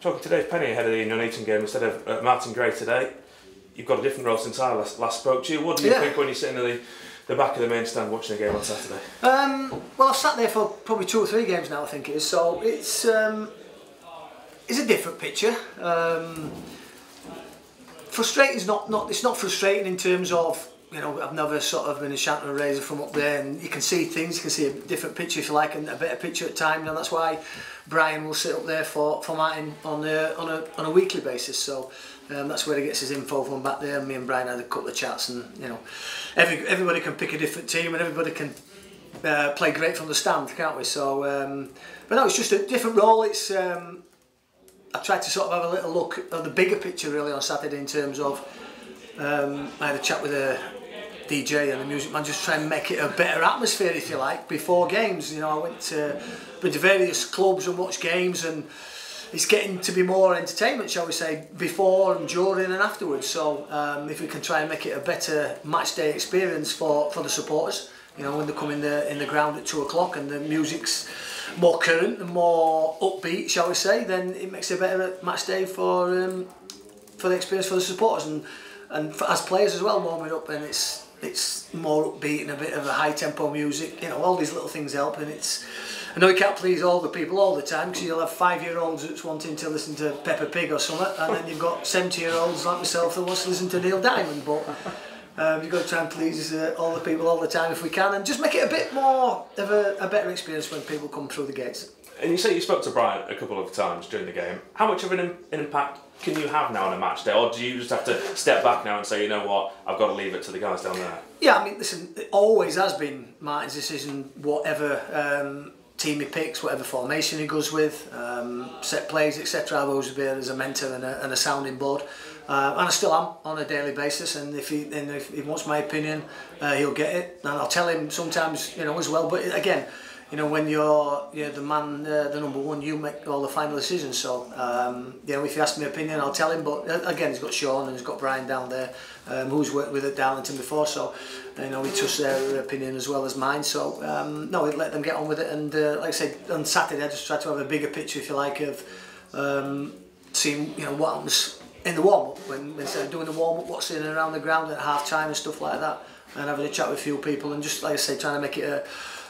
Talking to Dave Penney ahead of the Nuneaton game instead of Martin Gray today. You've got a different role since I last spoke to you. What do you think when you're sitting at the back of the main stand watching the game on Saturday? Well, I've sat there for probably 2 or 3 games now, I think it is. So it's a different picture. Frustrating is not. It's not frustrating in terms of, you know, I've never sort of been a shouting a razor from up there, and you can see things. You can see a different picture if you like, and a better picture at times, and that's why Brian will sit up there for Martin on a weekly basis. So that's where he gets his info from back there. Me and Brian had a couple of chats, and you know, everybody can pick a different team, and everybody can play great from the stand, can't we? So, but no, it's just a different role. It's I tried to sort of have a little look at the bigger picture really on Saturday in terms of I had a chat with a DJ and the music man, just try and make it a better atmosphere, if you like, before games. You know, I went to various clubs and watched games, and it's getting to be more entertainment, shall we say, before and during and afterwards. So if we can try and make it a better match day experience for the supporters, you know, when they come in the ground at 2 o'clock and the music's more current and more upbeat, shall we say, then it makes it a better match day for the experience for the supporters and for, as players as well, warming up, and it's more upbeat and a bit of a high tempo music. You know, all these little things help, and it's. I know you can't please all the people all the time, because you'll have 5-year-olds that's wanting to listen to Peppa Pig or something, and then you've got 70-year-olds like myself that wants to listen to Neil Diamond. But you've got to try and please all the people all the time if we can, and just make it a bit more of a better experience when people come through the gates. And you say you spoke to Brian a couple of times during the game. How much of an impact can you have now on a match day, or do you just have to step back now and say, you know what, I've got to leave it to the guys down there? Yeah, I mean, listen, it always has been Martin's decision, whatever team he picks, whatever formation he goes with, set plays, etc. I've always been as a mentor and a sounding board, and I still am on a daily basis. And if he wants my opinion, he'll get it, and I'll tell him sometimes, you know, as well. But again, you know, when you're the man, the number one, you make all the final decisions. So, you know, if he asks me opinion, I'll tell him. But again, he's got Sean and he's got Brian down there, who's worked with at Darlington before. So, you know, we trust their opinion as well as mine. So, no, we'd let them get on with it. And like I said, on Saturday, I just tried to have a bigger picture, if you like, of seeing, you know, what happens in the warm-up, when instead of doing the warm-up, what's in and around the ground at half-time and stuff like that, and having a chat with a few people, and just, like I say, trying to make it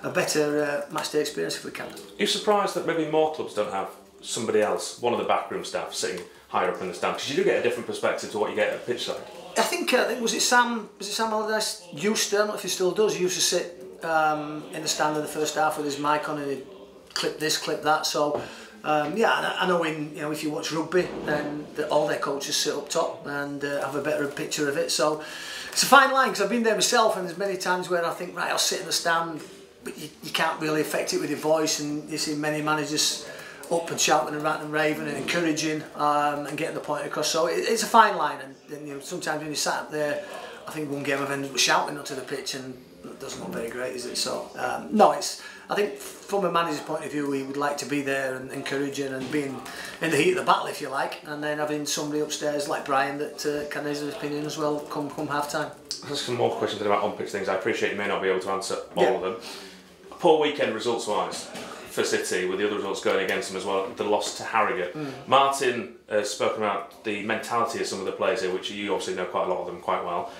a better match day experience if we can. Are you surprised that maybe more clubs don't have somebody else, one of the backroom staff, sitting higher up in the stand? Because you do get a different perspective to what you get at pitch side. I think was it Sam Allardyce used to, I don't know if he still does, he used to sit in the stand in the first half with his mic on and he'd clip this, clip that. So yeah, I know if you watch rugby, then all their coaches sit up top and have a better picture of it. So it's a fine line, because I've been there myself, and there's many times where I think, right, I'll sit in the stand, but you can't really affect it with your voice, and you see many managers up and shouting and ranting and raving and encouraging and getting the point across. So it's a fine line, and you know, sometimes when you sat up there, I think one game I've ended up shouting onto the pitch, and it doesn't look very great, is it? So no, I think from a manager's point of view, we would like to be there and encouraging and being in the heat of the battle, if you like, and then having somebody upstairs like Brian that can raise his opinion as well come half time. There's some more questions about on-pitch things. I appreciate you may not be able to answer all of them. A poor weekend results-wise for City, with the other results going against them as well, the loss to Harrogate. Martin has spoken about the mentality of some of the players here, which you obviously know quite a lot of them quite well.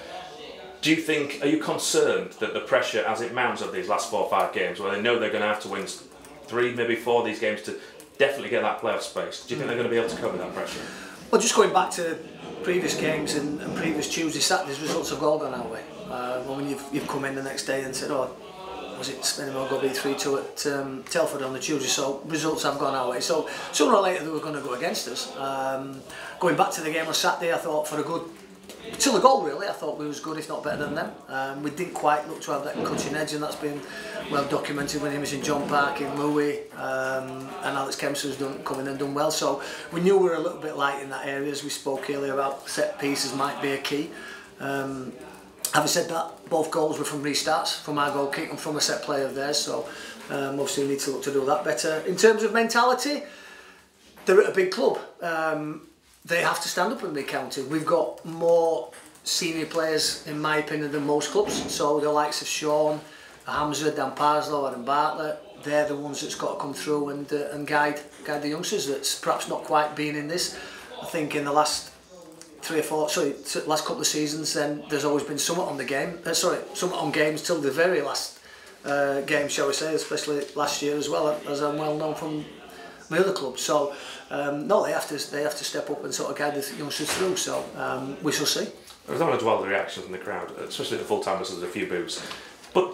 Do you think, are you concerned that the pressure as it mounts of these last 4 or 5 games, where they know they're going to have to win 3, maybe 4 of these games to definitely get that playoff space, do you think they're going to be able to cope with that pressure? Well, just going back to previous games and previous Tuesday, Saturdays, results have all gone our way. When you've come in the next day and said, oh, was it Spennymoor going to be 3-2 at Telford on the Tuesday, so results have gone our way. So sooner or later they were going to go against us. Going back to the game on Saturday, I thought for a good, till the goal really, I thought we was good, if not better than them. We didn't quite look to have that cutting edge, and that's been well documented when he was in John Park, in Louis, and Alex Kempster's come in and done well. So we knew we were a little bit light in that area, as we spoke earlier about set pieces might be a key. Having said that, both goals were from restarts, from our goal kick and from a set play of theirs, so obviously we need to look to do that better. In terms of mentality, they're at a big club. They have to stand up and be counted. We've got more senior players, in my opinion, than most clubs. So the likes of Sean, Hamza, Dan Parslow, Adam Bartlett, they're the ones that's got to come through and guide the youngsters that's perhaps not quite been in this. I think in the last last couple of seasons, then there's always been somewhat on the game. Somewhat on games till the very last game, shall we say, especially last year as well, as I'm well known from my other club. So no, they have to step up and sort of guide the youngsters through. So we shall see. I don't want to dwell on the reactions in the crowd, especially at the full-time whistles, there's a few boos. But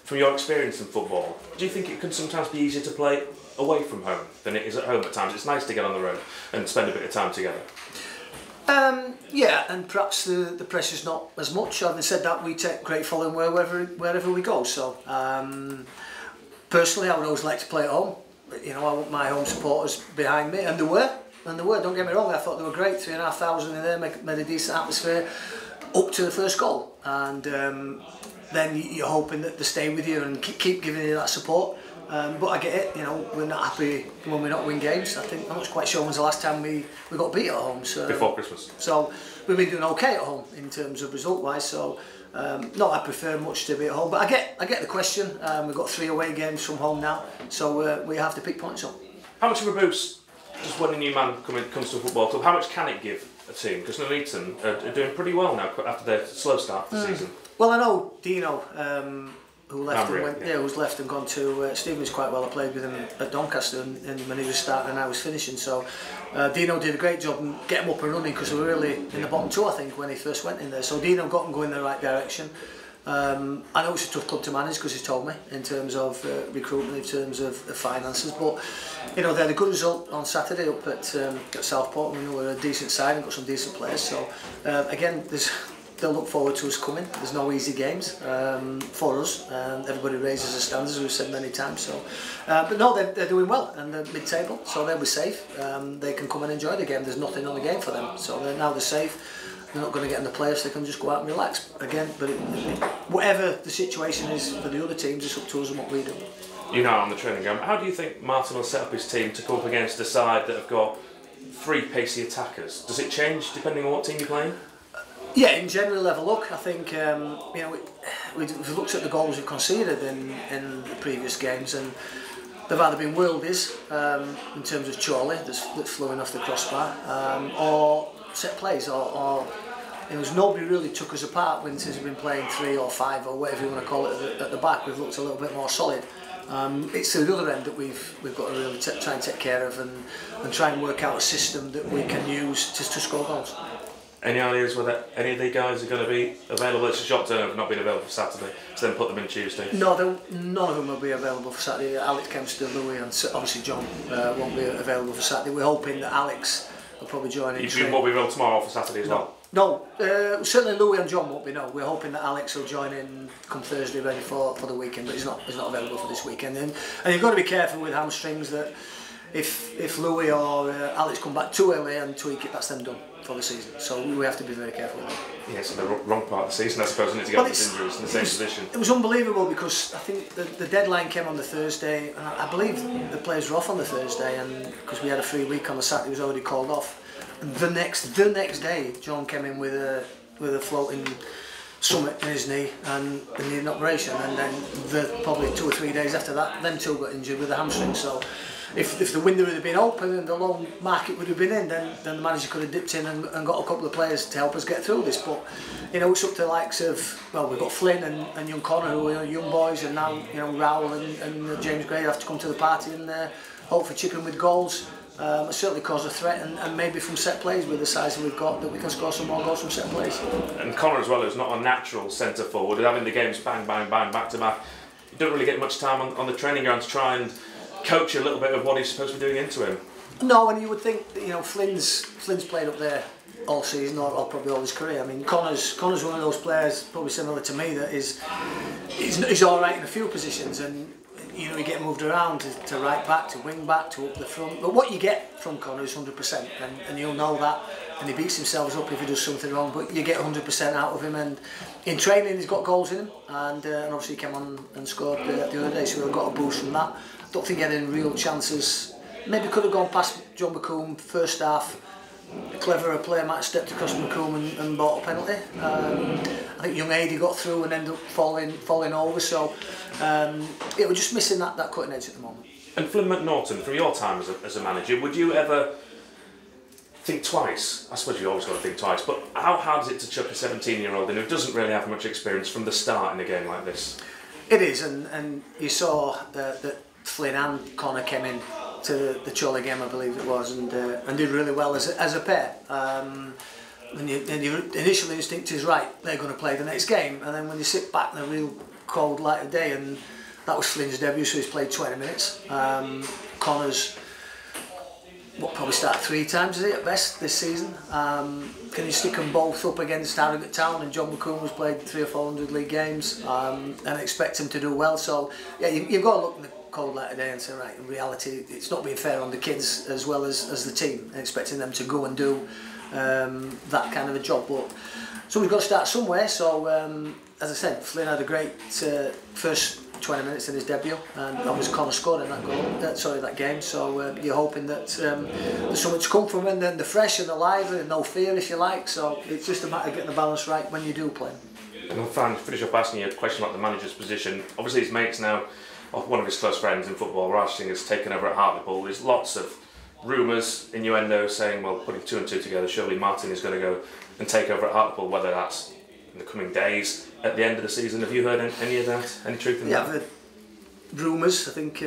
from your experience in football, do you think it can sometimes be easier to play away from home than it is at home at times? It's nice to get on the road and spend a bit of time together. Yeah, and perhaps the pressure's not as much. Having said that, we take great following wherever we go. So personally, I would always like to play at home. You know, I want my home supporters behind me, and there were. Don't get me wrong. I thought they were great. 3,500 in there, made a decent atmosphere up to the first goal, and then you're hoping that they stay with you and keep giving you that support. But I get it. You know, we're not happy when we not win games. I think I'm not quite sure when's the last time we got beat at home. So before Christmas. So we've been doing okay at home in terms of result wise. So no, I prefer much to be at home. But I get the question. We've got 3 away games from home now, so we have to pick points up. How much of a boost just when a new man comes to a football club? How much can it give a team? Because Nuneaton are doing pretty well now after their slow start to the season. Well, I know Dino. Who left who's left and gone to Stephen's quite well. I played with him at Doncaster and when he was starting and I was finishing. So Dino did a great job and get him up and running because we were really in the bottom 2, I think, when he first went in there. So Dino got him going in the right direction. I know it's a tough club to manage because he's told me in terms of recruitment, in terms of finances. But you know, they had a good result on Saturday up at Southport. We know we're a decent side and got some decent players. So again, they'll look forward to us coming. There's no easy games for us. Everybody raises the standards, as we've said many times. So, but no, they're doing well and they're mid-table, so they'll be safe. They can come and enjoy the game. There's nothing on the game for them, so they're safe. They're not going to get in the playoffs. They can just go out and relax again. But whatever the situation is for the other teams, it's up to us and what we do. You know, on the training ground, how do you think Martin will set up his team to come up against a side that have got 3 pacey attackers? Does it change depending on what team you're playing? Yeah, in general, have a look. I think you know we've looked at the goals we've conceded in the previous games, and they've either been worldies in terms of Chorley that's flowing off the crossbar, or set plays, or you know, nobody really took us apart since we've been playing 3 or 5 or whatever you want to call it at the back. We've looked a little bit more solid. It's the other end that we've got to really try and take care of and try and work out a system that we can use to score goals. Any ideas whether any of the guys are going to be available? It's a shock to have not been available for Saturday, so then put them in Tuesday. No, none of them will be available for Saturday. Alex Kempster, Louis, and obviously John won't be available for Saturday. We're hoping that Alex will probably join in. You won't be available tomorrow for Saturday as well? No, certainly Louis and John won't be. No, we're hoping that Alex will join in come Thursday, ready for the weekend. But he's not available for this weekend. And you've got to be careful with hamstrings that if Louis or Alex come back too early and tweak it, that's them done for the season. So we have to be very careful with that. Yeah, so the wrong part of the season, I suppose, isn't it, to get these injuries in the same position? It was unbelievable because I think the deadline came on the Thursday, and I believe the players were off on the Thursday, and because we had a free week on the Saturday, it was already called off. And the next day, John came in with a floating summit in his knee and needed an operation, and then probably 2 or 3 days after that, them 2 got injured with a hamstring. So if the window had been open and the loan market would have been in, then the manager could have dipped in and got a couple of players to help us get through this. But you know, it's up to the likes of, well, we've got Flynn and young Connor, who are young boys, and now you know Raoul and James Gray have to come to the party and hopefully chip in with goals. Certainly cause a threat, and maybe from set plays with the size that we've got, that we can score some more goals from set plays. And Connor as well, who's not a natural centre forward, having the games bang, bang, bang, back to back. You don't really get much time on the training ground to try and coach a little bit of what he's supposed to be doing into him. No, and you would think that, you know, Flynn's played up there all season or probably all his career. I mean, Connor's one of those players, probably similar to me, that he's all right in a few positions, and you know, you get moved around to right back, to wing back, to up the front. But what you get from Connor is 100%, and you'll know that. And he beats himself up if he does something wrong, but you get 100% out of him. And in training, he's got goals in him, and obviously he came on and scored the other day, so we've got a boost from that. I don't think he had any real chances. Maybe could have gone past John McComb first half, a cleverer player might have stepped across McCoom and bought a penalty. I think young Ady got through and ended up falling over, so we're just missing that cutting edge at the moment. And Flynn McNaughton, from your time as a manager, would you ever think twice? I suppose you always got to think twice, but how hard is it to chuck a 17-year-old in who doesn't really have much experience from the start in a game like this? It is, and you saw that Flynn and Connor came in to the Chorley game, I believe it was, and did really well as a pair. And your initial instinct is right, they're going to play the next game, and then when you sit back in a real cold light of day, and that was Flynn's debut, so he's played 20 minutes. Connor's probably started 3 times, is it, at best this season? Can you stick them both up against Harrogate Town, and John McCoom has played 300 or 400 league games, and expect him to do well? So yeah, you've got to look in the cold light of day and say, right, in reality it's not being fair on the kids as well as the team, and expecting them to go and do that kind of a job. But somebody's got to start somewhere, so as I said, Flynn had a great first 20 minutes in his debut, and that was Connor scored in that goal, that game. So you're hoping that there's something to come from him, and then they're fresh and alive and no fear, if you like. So it's just a matter of getting the balance right when you do play. And I'll finish up asking you a question about the manager's position. Obviously his mate's now, one of his close friends in football, Raj Singh, has taken over at Hartlepool. There's lots of rumours, innuendo saying, well, putting 2 and 2 together, surely Martin is going to go and take over at Hartlepool, whether that's in the coming days, at the end of the season. Have you heard any of that? Any truth in that? Yeah, I've heard rumours. I think,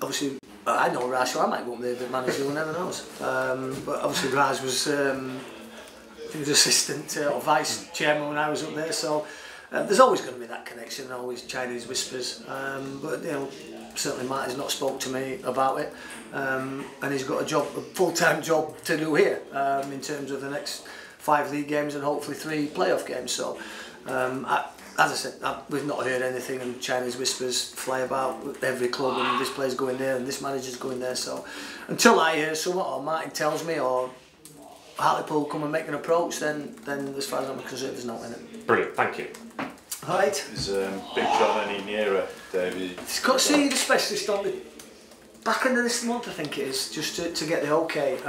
obviously, I know Raj, so I might go up there, the manager, who never knows. But obviously Raj was, I think he was assistant or vice chairman when I was up there, so there's always going to be that connection, always Chinese whispers. But you know, certainly Martin's not spoke to me about it, and he's got a full-time job to do here in terms of the next 5 league games and hopefully 3 playoff games. So, as I said, we've not heard anything, and Chinese whispers fly about every club, and this player's going there and this manager's going there. So, until I hear something, or Martin tells me, or Hartlepool come and make an approach, then as far as I'm concerned, there's nothing in it. Brilliant, thank you. All right. Is Big John any nearer, David? He's got to see the specialist on the back end of this month, I think it is, just to get the okay.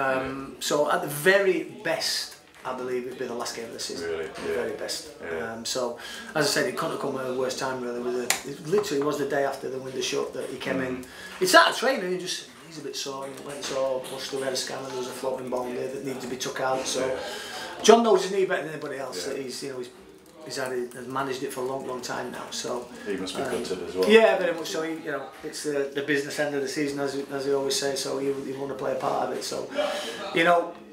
So at the very best, I believe it'd be the last game of the season. Really? At the very best. Yeah. So, as I said, it couldn't have come at a worse time really. It literally was the day after the window shut that he came in. He started training, he's a bit sore. He went so busted, had a scan, and there was a floating bone there that needed to be took out. So, John knows his knee better than anybody else. That he's has managed it for a long time now. So he must be gutted as well. Yeah, very much so. It's the business end of the season, as he always say. So he want to play a part of it. So,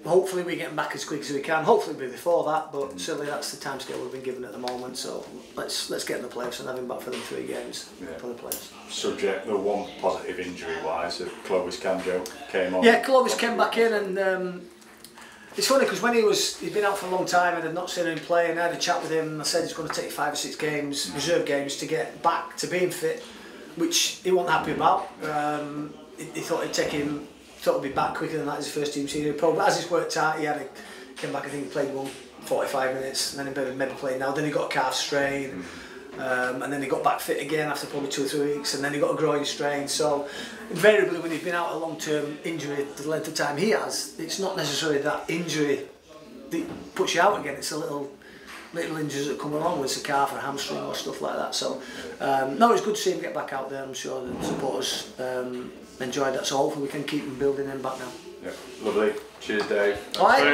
hopefully we get him back as quick as we can. Hopefully it'll be before that, but certainly that's the timescale we've been given at the moment. So let's get in the playoffs and have him back for them 3 games for the playoffs. Subject the one positive injury-wise, Clovis Canjo came on. Yeah, Clovis came back in, and it's funny because when he'd been out for a long time and I'd not seen him play, and I had a chat with him, and I said he's going to take 5 or 6 games, reserve games, to get back to being fit, which he wasn't happy about. He thought it'd take him. Thought he'd be back quicker than that as his first team senior pro, but as it's worked out, came back. I think he played 45 minutes, and then he maybe played now. Then he got a calf strain, and then he got back fit again after probably 2 or 3 weeks, and then he got a groin strain. So invariably, when you've been out a long-term injury, the length of time he has, it's not necessarily that injury that puts you out again. It's a little injuries that come along with a calf or a hamstring or stuff like that. So no, it's good to see him get back out there. I'm sure the supporters enjoyed that, so hopefully we can keep him building him back now. Yeah, lovely. Cheers, Dave. All right.